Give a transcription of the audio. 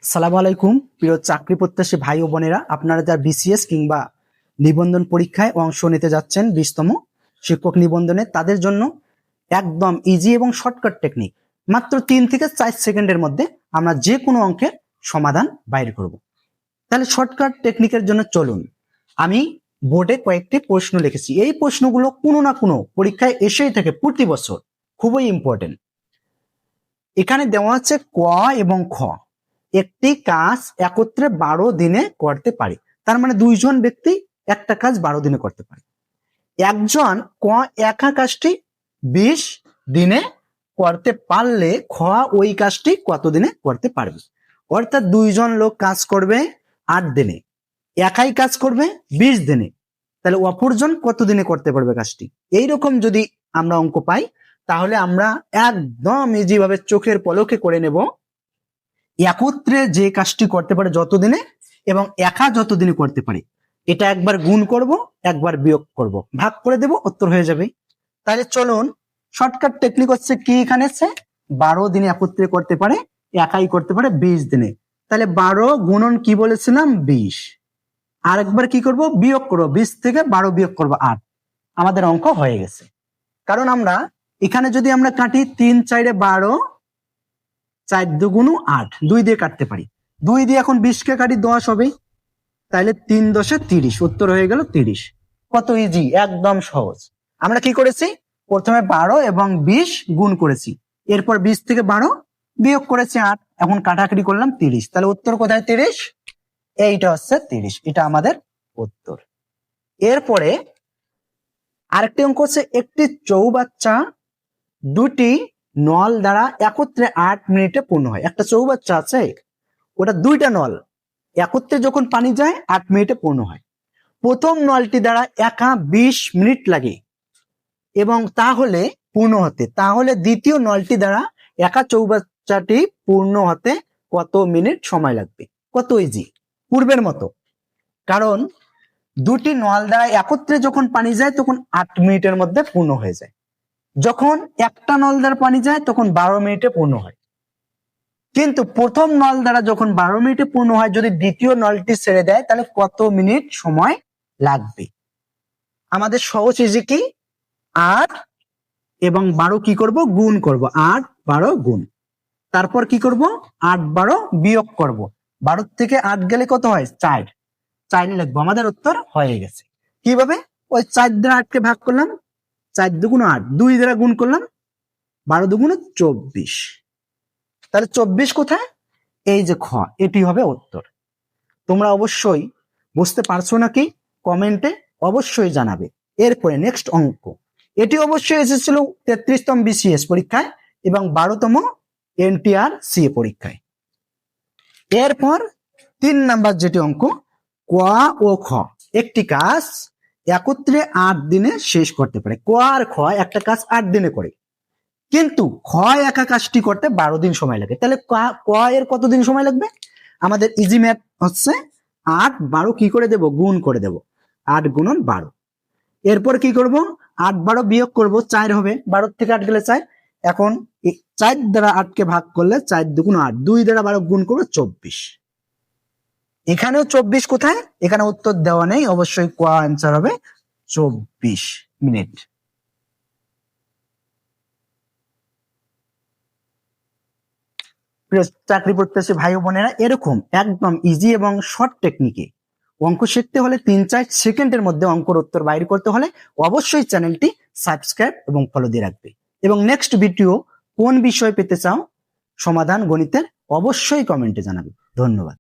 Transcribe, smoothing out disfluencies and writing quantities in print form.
সালামু আলাইকুম প্রিয় চাকরি প্রত্যাশী ভাই ও বোনেরা, আপনারা যারা বিসিএস কিংবা নিবন্ধন পরীক্ষায় অংশ নিতে যাচ্ছেন 20তম শিক্ষক নিবন্ধনে, তাদের জন্য একদম ইজি এবং শর্টকাট টেকনিক, মাত্র 3 থেকে 4 সেকেন্ডের মধ্যে আমরা যে কোনো অঙ্কের সমাধান বাইর করব। তাহলে শর্টকাট টেকনিকের জন্য চলুন, আমি বোর্ডে কয়েকটি প্রশ্ন লিখেছি। এই প্রশ্নগুলো কোনো না কোনো পরীক্ষায় এসেই থাকে প্রতি বছর, খুবই ইম্পর্টেন্ট। এখানে দেওয়া আছে ক এবং খ, একটি কাজ একত্রে 12 দিনে করতে পারে। তার মানে দুইজন ব্যক্তি একটা কাজ 12 দিনে করতে পারে। একজন ক একা কাজটি 20 দিনে করতে পারলে খ ওই কাজটি কত দিনে করতে পারবে। অর্থাৎ দুইজন লোক কাজ করবে 8 দিনে, একাই কাজ করবে 20 দিনে, তাহলে অপরজন কত দিনে করতে পারবে কাজটি। এইরকম যদি আমরা অঙ্ক পাই, তাহলে আমরা একদম ইজি ভাবে চোখের পলকে করে নেব একত্রে যে কাজটি করতে পারে যত দিনে এবং একা যত দিনে করতে পারে। এটা একবার গুণ করব, একবার বিয়োগ করব, ভাগ করে দেব, উত্তর হয়ে যাবে। তাহলে চলুন, শর্টকাট টেকনিক হচ্ছে কি, এখানে আছে 12 দিনে একত্রে করতে পারে, একাই করতে পারে 20 দিনে। তাহলে 12 গুণন কি বলেছিলাম 20, আর একবার কি করব, বিয়োগ করব, 20 থেকে 12 বিয়োগ করব 8। আমাদের অঙ্ক হয়ে গেছে। কারণ আমরা এখানে যদি আমরা কাটি 3 4 12, 4 2 8, 2 দিয়ে কাটতে পারি, 2 দিয়ে এখন 20 কে কাটি 10 হবে, তাহলে 3 10 30, উত্তর হয়ে গেল 30। কত ইজি, একদম সহজ। আমরা কি করেছি, প্রথমে 12 এবং 20 গুণ করেছি, এরপর 20 থেকে 12 বিয়োগ করেছি 8, এখন কাটাকাটি করলাম 30। তাহলে উত্তর কোথায় 30, এইটা হচ্ছে 30, এটা আমাদের উত্তর। এরপরে আরেকটি অঙ্ক হচ্ছে, একটি চৌবাচ্চা দুটি নল দ্বারা একত্রে 8 মিনিটে পূর্ণ হয়। একটা চৌবাচ্চা আছে, ওটা দুইটা নল একত্রে যখন পানি যায় 8 মিনিটে পূর্ণ হয়। প্রথম নলটি দ্বারা একা 20 মিনিট লাগে এবং তাহলে পূর্ণ হতে, তাহলে দ্বিতীয় নলটি দ্বারা একা চৌবাচ্চাটি পূর্ণ হতে কত মিনিট সময় লাগবে। কত ইজি, পূর্বের মতো। কারণ দুটি নল দ্বারা একত্রে যখন পানি যায় তখন 8 মিনিটের মধ্যে পূর্ণ হয়ে যায়, যখন একটা নল দ্বারা পানি যায় তখন 12 মিনিটে পূর্ণ হয়। কিন্তু প্রথম নল দ্বারা যখন 12 মিনিটে পূর্ণ হয়, যদি দ্বিতীয় নলটি ছেড়ে দেয় তাহলে কত মিনিট সময় লাগবে। আমাদের সহজ ইজি কি, 8 এবং 12 কি করব, গুণ করব, 8 12 গুণ, তারপর কি করব, 8 12 বিয়োগ করব, 12 থেকে 8 গেলে কত হয় 4, 4 লিখবো। আমাদের উত্তর হয়ে গেছে। কিভাবে, ওই 4 দ্বারা 8 কে ভাগ করলাম, 4 2 8, 2 দ্বারা গুণ করলাম, 12 2 24। তাহলে 24 কোথায়, এই যে খ, এটি হবে উত্তর। তোমরা অবশ্যই বুঝতে পারছো নাকি, কমেন্টে অবশ্যই জানাবে। এরপরে নেক্সট অঙ্ক, এটি অবশ্যই এসেছিল 33তম বিসিএস পরীক্ষায় এবং 12তম এনটিআর সিএ পরীক্ষায়। এরপর 3 নাম্বার যেটি অঙ্ক, ক ও খ একটি কাজ একত্রে 8 দিনে শেষ করতে পারে। ক আর খ একটা কাজ 8 দিনে করে, কিন্তু খ একা কাজটি করতে 12 দিন সময় লাগে। তাহলে ক এর কতদিন সময় লাগবে। আমাদের ইজি ম্যাথ হচ্ছে 8 12 কি করে দেব, গুণ করে দেব, 8 গুণন 12। এরপর কি করব, 8 12 বিয়োগ করব, 4 হবে, 12 থেকে 8 গেলে 4। এখন 4 দ্বারা 8 কে ভাগ করলে 4 2 8, 2 দ্বারা 12 গুণ করব 24। এখানেও 24 কোথায়, এখানে উত্তর দেওয়া নেই, অবশ্যই ক অ্যান্সার হবে 24 মিনিট। চাকরি প্রত্যাশী ভাই বোনেরা, এরকম একদম ইজি এবং শর্ট টেকনিকে অঙ্ক শিখতে হলে 3 4 সেকেন্ডের মধ্যে অঙ্কের উত্তর বাইর করতে হলে অবশ্যই চ্যানেলটি সাবস্ক্রাইব এবং ফলো দিয়ে রাখবে। এবং নেক্সট ভিডিও কোন বিষয় পেতে চাও সমাধান গণিতের, অবশ্যই কমেন্টে জানাবে। ধন্যবাদ।